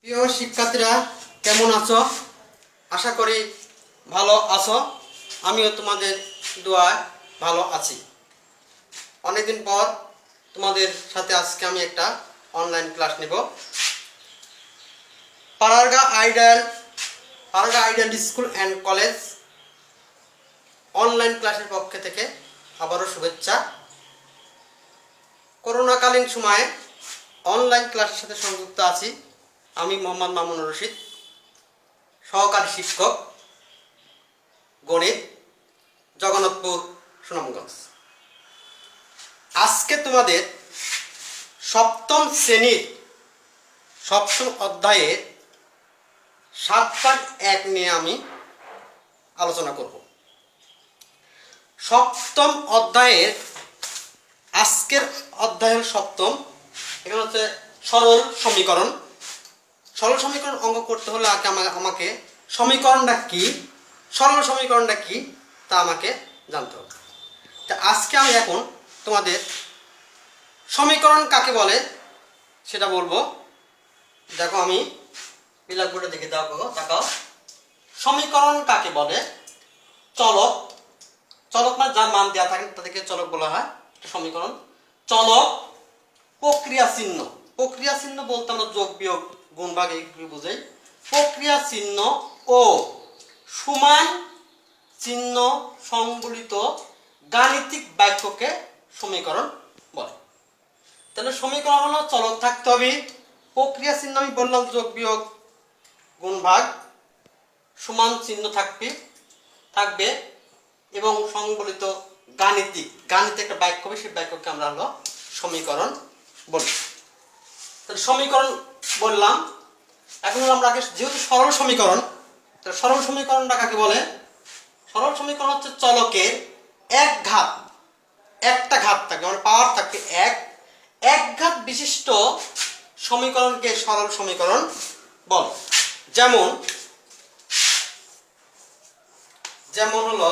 প্রিয় শিক্ষার্থীরা কেমন আছো? আশা করি ভালো আছো। আমিও তোমাদের দোয়ায় ভালো আছি। অনেকদিন পর তোমাদের সাথে আজকে আমি একটা অনলাইন ক্লাস নেব। পাড়ারগা ideal school and college online ক্লাসের পক্ষ থেকে আবারও শুভেচ্ছা। করোনাকালীন সময়ে অনলাইন ক্লাসের সাথে সংযুক্ত আছি আমি মোহাম্মদ মামুনুর রশিদ, সহকারী শিক্ষক, গণিত, জগন্নাথপুর, সুনামগঞ্জ। আজকে তোমাদের সপ্তম শ্রেণীর সপ্তম অধ্যায়ের 7.1 নিয়ে আমি আলোচনা করব। সপ্তম অধ্যায়ের আজকের অধ্যায়ের সপ্তম, এখানে হচ্ছে সরল সমীকরণ। সরল সমীকরণ অঙ্ক করতে হলে আমাকে সমীকরণটা কি, সরল সমীকরণটা কি তা আমাকে জানতে হবে। তা আজকে আমি এখন তোমাদের সমীকরণ কাকে বলে সেটা বলবো। দেখো আমি ব্ল্যাকবোর্ডে দেখে তাকাও। সমীকরণ কাকে বলে? চলক, চলক মানে যার মান দেওয়া থাকে তাদেরকে চলক বলা হয়। সমীকরণ, চলক, প্রক্রিয়া চিহ্ন। প্রক্রিয়া চিহ্ন বলতে আমরা যোগ বিয়োগ গুণ ভাগ এইগুলো বুঝাই। প্রক্রিয়া চিহ্ন ও সমান চিহ্ন সংবলিত গাণিতিক বাক্যকে সমীকরণ বলে। তাহলে সমীকরণ হলো চলক থাকতে হবে, প্রক্রিয়া চিহ্ন আমি বললাম যোগ বিয়োগ গুণ ভাগ, সমান চিহ্ন থাকবে এবং সংবলিত গাণিতিক একটা বাক্য হবে, সেই বাক্যকে আমরা হলো সমীকরণ বলি। তাহলে সমীকরণ বললাম। এখন আমরা আগে যেহেতু সরল সমীকরণ, তাহলে সরল সমীকরণটা কাকে বলে? সরল সমীকরণ হচ্ছে চলকের একটা ঘাত থাকবে, মানে পাওয়ার থাকবে এক ঘাত বিশিষ্ট সমীকরণকে সরল সমীকরণ বলে। যেমন হলো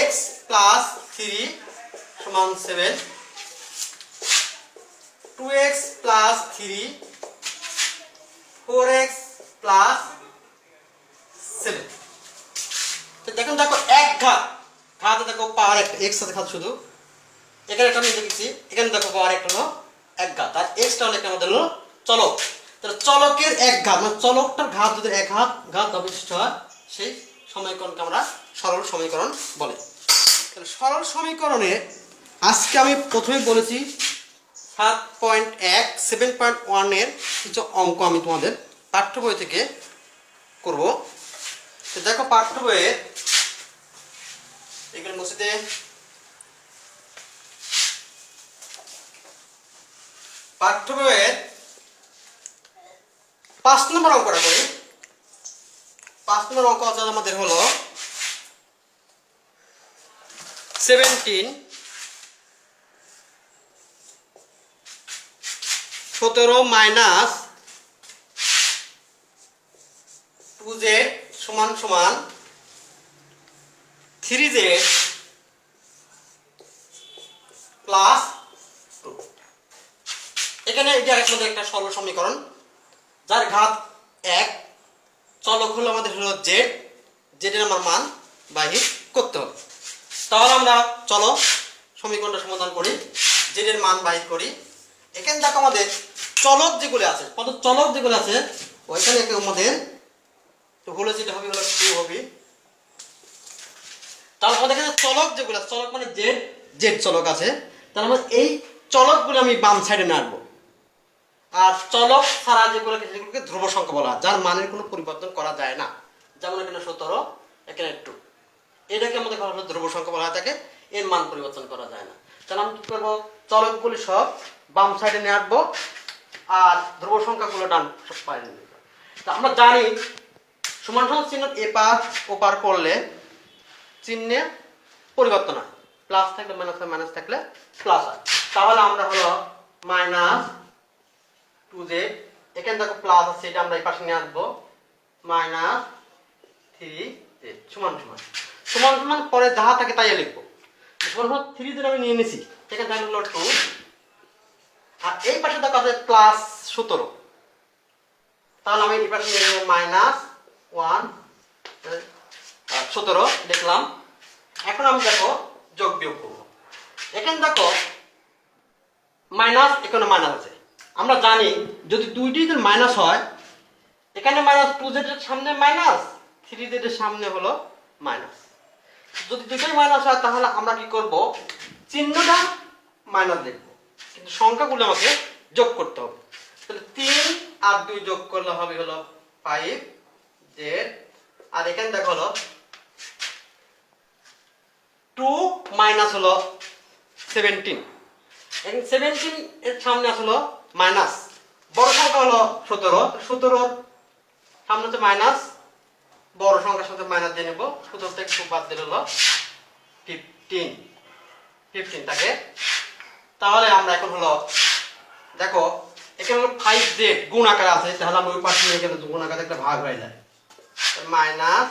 x প্লাস 3 সমান 7, 2x প্লাস 3, 4x প্লাস 7। তো দেখো এক ঘাতে দেখো পাওয়ার একটা x সাথে ঘাত, শুধু এখানে একটা আমি দেখেছি, এখানে দেখো পাওয়ার একটা হলো এক ঘাত, আর x টা হলো আমাদের হলো চলক। তাহলে চলকের এক ঘাত মানে চলকটার ঘাত যদি এক ঘাত বিশিষ্ট হয়, সেই সমীকরণকে আমরা সরল সমীকরণ বলে। তাহলে সরল সমীকরণে আজকে আমি প্রথমে বলেছি 7.1 এর কিছু অঙ্ক আমি তোমাদের পাঠ্য বই থেকে করব। তো দেখো পাঠ্য বইয়ে এখানে বসে পাঠ্য বইয়ের 5 নম্বর অঙ্কটা করি। 5 নম্বর অঙ্ক আছে আমাদের হলো 17 মাইনাস 2z সমান 3z প্লাস 2। এখানে এটা আমাদের একটা সরল সমীকরণ, যার ঘাত 1, চলক হলো আমাদের হলো z এর আমার মান বাহির করতে হবে। তাহলে আমরা চলো সমীকরণটা সমাধান করি, z এর মান বাহির করি। এখানে দেখো আমাদের চলক যেগুলো আছে ওইখানে আমাদের তো হলো যেটা হবে হলো 2 হবে। তাহলে আমাদের এখানে চলক যেগুলো, চলক মানে z চলক আছে, তাহলে আমরা এই চলকগুলো আমি বাম সাইডে নাড়বো। আর চলক ছাড়া যেগুলোকে ধ্রুব সংখ্যা বলা হয়, যার মানের কোনো পরিবর্তন করা যায় না। যেমন এখানে 17, এখানে 2, এটাকে আমাদের ধ্রুব সংখ্যা বলা হয় থাকে, এর মান পরিবর্তন করা যায় না। তাহলে আমি কি করবো, চলকগুলি সব বাম সাইডে নিয়ে আসবো আর ধ্রুব সংখ্যাগুলো ডান বাইরে নিয়ে আসবো। তা আমরা জানি সমান সমান চিহ্ন এপার ওপার করলে চিহ্নে পরিবর্তন হয়, প্লাস থাকলে মাইনাস থাকলে প্লাস হয়। তাহলে আমরা হলো মাইনাস 2z, এখানে দেখো প্লাস আছে, এটা আমরা এই পাশে নিয়ে আসবো, মাইনাস 3z সমান পরে যাহা থাকে তাই লিখবো। সমান 3z আমি নিয়ে নিছি, এখানে থাকলে হলো 2, আর এই পাশে দেখো আছে প্লাস 17, তাহলে আমি এই পাশে মাইনাস 1 17 লিখলাম। এখন আমি দেখো যোগ বিয়োগ করব। এখানে দেখো মাইনাস, এখানে মাইনাস আছে। আমরা জানি যদি দুইটি যদি মাইনাস হয়, এখানে মাইনাস 2z এর সামনে মাইনাস, 3z এর সামনে হলো মাইনাস। যদি দুটোই মাইনাস হয় তাহলে আমরা কি করব, চিহ্নটা মাইনাস লিখব, কিন্তু সংখ্যাগুলো আমাকে যোগ করতে হবে। তাহলে 3 আর 2 যোগ করলে হবে হলো 5z, আর এখানে দেখো হলো 2 মাইনাস হলো 17, এখন 17 এর সামনে আসলো মাইনাস, বড় সংখ্যা হলো 17, 17 সামনে হচ্ছে মাইনাস, বড় সংখ্যার সাথে মাইনাস দিয়ে নেব। 17 থেকে 2 বাদ দিলে হলো 15 থাকে। তাহলে আমরা এখন হলো দেখো এখানে হলো 5z গুণ আকারে আছে, তাহলে আমরা ওই পাশে এখানে গুণ আকারে একটা ভাগ হয়ে যায়, মাইনাস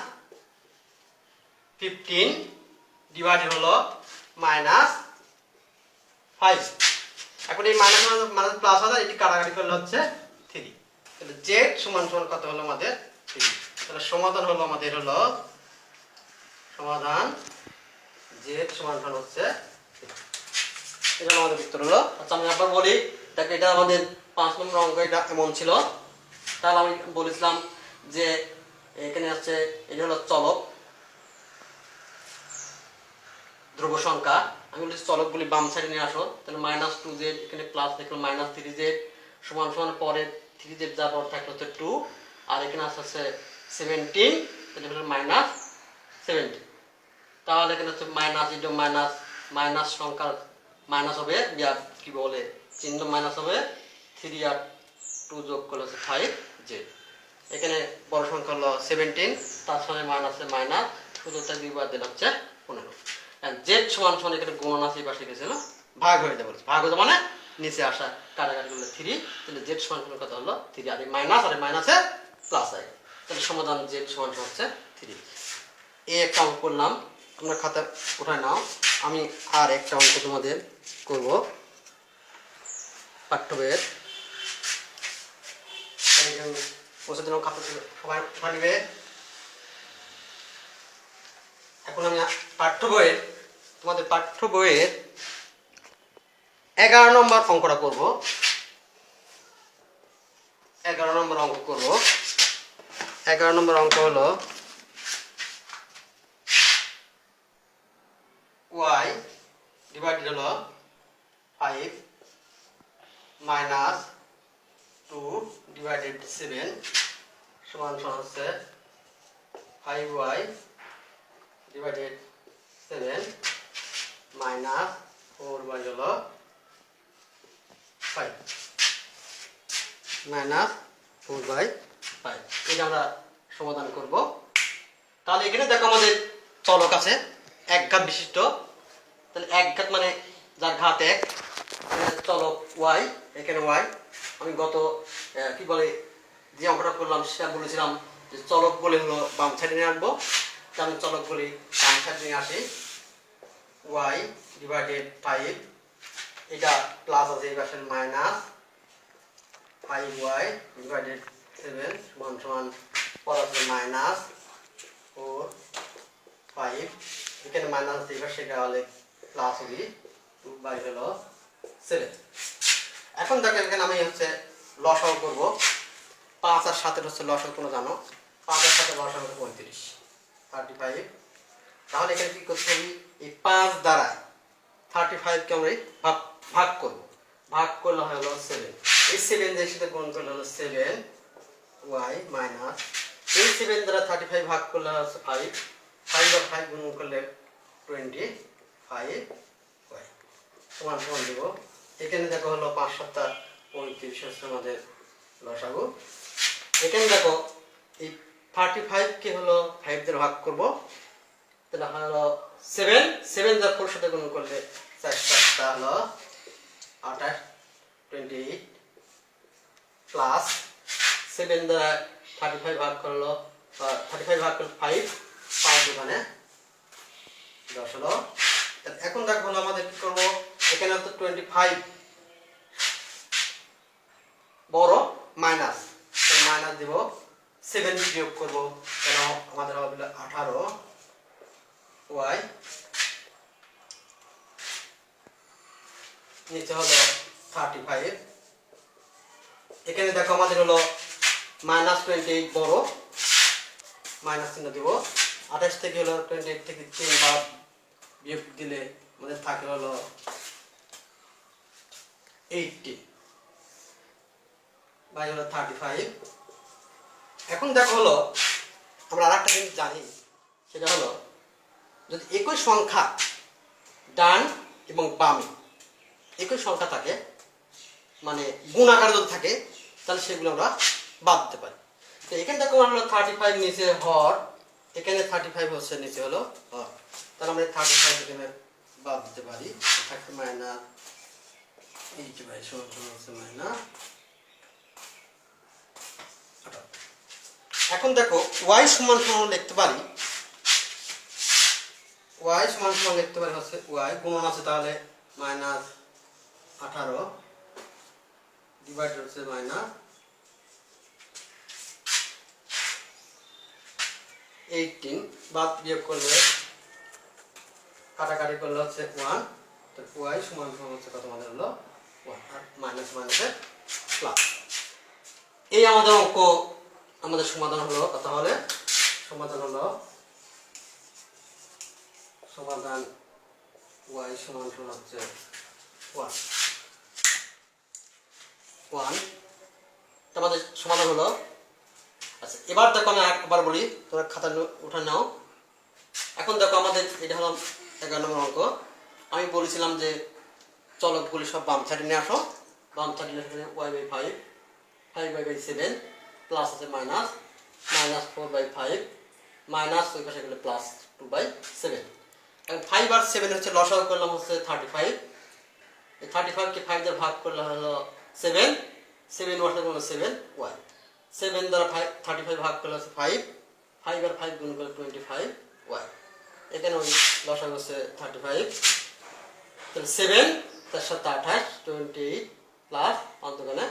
15 ডিভাইডেড হলো মাইনাস 5। এখন এই মাইনাস মাইনাস প্লাস হবে, এটি কাটাকাটি করলে হচ্ছে 3। তাহলে z সমান সমান কত হলো আমাদের 3। তাহলে সমাধান হলো আমাদের হলো সমাধান z সমান সমান হচ্ছে 3। এটা আমাদের উত্তর হলো। আচ্ছা আমি আবার বলি, দেখো এটা আমাদের 5 নম্বর অঙ্ক, এটা এমন ছিল। তাহলে আমি বলেছিলাম যে এখানে আছে এটা হলো চলক ধ্রুব সংখ্যা, আমি বলেছি চলকগুলি বাম সাইডে নিয়ে আসো। তাহলে মাইনাস 2z, এখানে প্লাস দেখলাম মাইনাস 3z সমান সমান, পরে 3z যা পর থাকলে হচ্ছে 2, আর এখানে আসছে 17, তাহলে হলো মাইনাস 17। তাহলে এখানে হচ্ছে মাইনাস ইন্টু মাইনাস, মাইনাস সংখ্যার মাইনাস হবে, কি বলে চিহ্ন মাইনাস হবে, 3 আর 2 যোগ করলে হচ্ছে 5z। এখানে বড় সংখ্যা হলো 17, তার সঙ্গে মাইনাসে মাইনাস, শুধু তাই 2 বার দিলে হচ্ছে 15। z সমান সমান এখানে গুণন আছে, এই পাশে গেছিল ভাগ হয়ে যাবে, ভাগ হয়ে যাবে মানে নিচে আসা কাটাকাটি করলে 3, তাহলে z সমান সমান কত হলো 3, আর এই মাইনাস আর এই মাইনাসে প্লাস হয়, তাহলে সমাধান z সমান সমান হচ্ছে 3। এই একটা অঙ্ক করলাম, তোমরা খাতা উঠায় নাও। আমি আর একটা অঙ্ক তোমাদের করব পাঠ্য বইয়ের, পৌঁছে দিলাম, খাতা সবাই উঠা নিবে। এখন আমি পাঠ্য বইয়ের তোমাদের পাঠ্য বইয়ের 11 নম্বর অঙ্কটা করব। 11 নম্বর অঙ্ক করব। 11 নম্বর অঙ্ক হলো y ডিভাইডেড হলো 5 মাইনাস 2 ডিভাইডেড 7 সমান সমান হচ্ছে 5y ডিভাইডেড 7 মাইনাস 4y হলো 5 মাইনাস 4/5। এটা আমরা সমাধান করব। তাহলে এখানে দেখো আমাদের চলক আছে এক ঘাত বিশিষ্ট, তাহলে এক ঘাত মানে যার ঘাত 1, চলক y, এখানে y। আমি গত কি বলে যে অঙ্কটা করলাম সেটা বলেছিলাম যে চলক বলে হলো বাম সাইডে নিয়ে আসবো, আমি চলক বলি বাম সাইডে নিয়ে আসি। y ডিভাইডেড 5, এটা প্লাস আছে এই পাশে মাইনাস 5y ডিভাইডেড 7 সমান সমান পর আছে মাইনাস 4 5, এখানে মাইনাস এই পাশে গেলে প্লাস হবে 2 হলো 7। এখন দেখো এখানে আমি হচ্ছে লসাগু করব। 5 আর 7 হচ্ছে লসাগু, তোমরা জানো 5 আর 7 লসাগু 35 35। তাহলে এখানে কি করতে হবে, এই 5 দ্বারা 35 কে আমরা ভাগ করব, ভাগ করলে হলো 7, এই 7 এর সাথে গুণ করলে হলো 7y মাইনাস এই 7 দ্বারা 35 ভাগ করলে হচ্ছে 5, 5 আর 5 গুণ করলে 25y সমান সমান দেব। এখানে দেখো হলো 5 7 35 হচ্ছে আমাদের লসাগু। এখানে দেখো এই 35 কে হলো 5 দিয়ে ভাগ করব, তাহলে হলো 7 দ্বারা 4 সাথে গুণ করলে 4 7 হলো 28 28 প্লাস 7 দ্বারা 35 ভাগ করলো 35 ভাগ করলে 5 5 দোকানে 10 হলো। এখন দেখো হলো আমাদের কি করব, এখানে তো 25 7 বিয়োগ করব, কেন আমাদের হবে 18 y, নিচে হলো 35। এখানে দেখো আমাদের হলো -28 বড়, মাইনাস চিহ্ন দিব। 28 থেকে হলো 28 থেকে 3 বাদ বিয়োগ দিলে আমাদের থাকে হলো 80 বাই হলো 35। এখন দেখো হলো আমরা আরেকটা জিনিস জানি, সেটা হলো যদি একই সংখ্যা ডান এবং বামে একই সংখ্যা থাকে, মানে গুণ আকারে যদি থাকে, তাহলে সেগুলো আমরা বাদ দিতে পারি। তো এখানে দেখো হলো 35 নিচে হর, এখানে 35 হচ্ছে নিচে হলো হর, তাহলে আমরা 35 এখানে বাদ দিতে পারি। থাকছে -80 সমান হচ্ছে -18। এখন দেখো y সমান সমান লিখতে পারি, y সমান সমান লিখতে পারি হচ্ছে y গুণন আছে, তাহলে -18 ডিভাইড হচ্ছে -18, বাদ বিয়োগ করলে কাটাকাটি করলে হচ্ছে 1, তো y সমান সমান হচ্ছে কত আমাদের হলো 1, আর মাইনাস মাইনাসের প্লাস। এই আমাদের অঙ্ক, আমাদের সমাধান হলো, তাহলে সমাধান হলো সমাধান y সমান সমান হচ্ছে 1, আমাদের সমাধান হলো। আচ্ছা, এবার দেখো আমি আরেকবার বলি, তোমরা খাতা উঠে নাও। এখন দেখো আমাদের এটা হলো 11 নম্বর অঙ্ক। আমি বলেছিলাম যে চলকগুলি সব বাম সাইডে নিয়ে আসো, বাম সাইডে নিয়ে y by 5, 5y by 7 plus আছে -4/5 মাইনাস ওই পাশে গেলে +2/7। এখন 5 আর 7 হচ্ছে লসাগু করলাম হচ্ছে 35, এই 35 কে 5 দিয়ে ভাগ করলে হলো 7, 7 ওয়াটের হলো 7y, 7 দ্বারা 35 ভাগ করলে হচ্ছে 5, 5 আর 5 গুণ করলে 25y। এখানে ওই লসাগু হচ্ছে 35, তাহলে 7 তার সাথে 28, 28 প্লাস অন্তর্গণে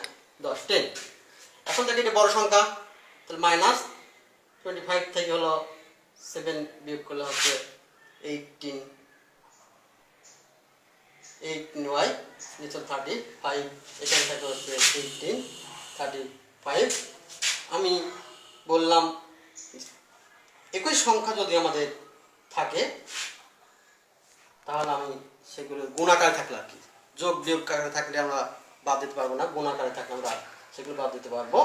10, 10। এখন দেখি এটা বড় সংখ্যা, তাহলে -25 থেকে হলো 7 বিয়োগ করলে হচ্ছে 18y, নিচে 35, এখান থেকে হচ্ছে 18, 35। আমি বললাম একই সংখ্যা যদি আমাদের থাকে, তাহলে আমি সেগুলো গুণাকারে থাকলে আর কি, যোগ বিয়োগ আকারে থাকলে আমরা বাদ দিতে পারবো না, গুণাকারে থাকলে আমরা সেগুলো বাদ দিতে পারবো।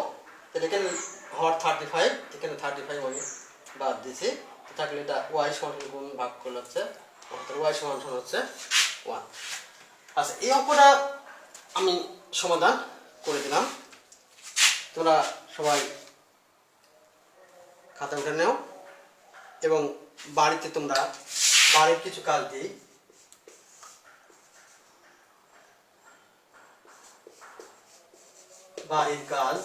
তাহলে এখানে হর 35, এখানে 35 আমি বাদ দিয়েছি, থাকলে এটা y সমান গুণ ভাগ করলে হচ্ছে y সমান হচ্ছে 1। আচ্ছা, এই অঙ্কটা আমি সমাধান করে দিলাম, তোমরা সবাই খাতা উঠে নাও এবং বাড়িতে তোমরা বাড়ির কিছু কাজ দিই। বাড়ির কাজ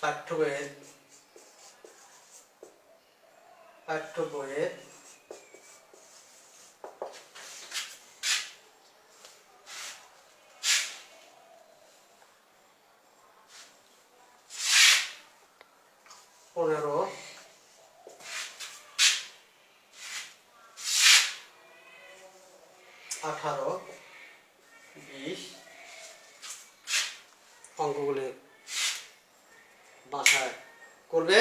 পাঠ্য বইয়ের 15, 18, 20 অঙ্কগুলি বাসায় করবে।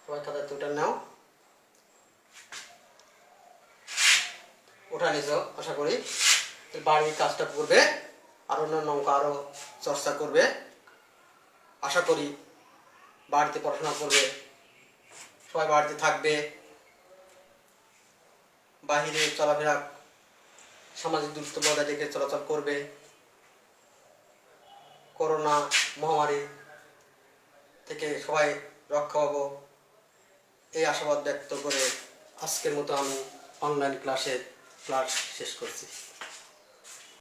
সবাই খাতা তুলে নাও, ওঠা নিছ আশা করি। বাড়ির কাজটা করবে, আর অন্যান্য অঙ্ক আরো চর্চা করবে। আশা করি বাড়িতে পড়াশোনা করবে, সবাই বাড়িতে থাকবে, বাহিরে চলাফেরা সামাজিক দূরত্ব বজায় রেখে চলাচল করবে। করোনা মহামারী থেকে সবাই রক্ষা পাবো, এই আশাবাদ ব্যক্ত করে আজকের মতো আমি অনলাইন ক্লাস শেষ করছি।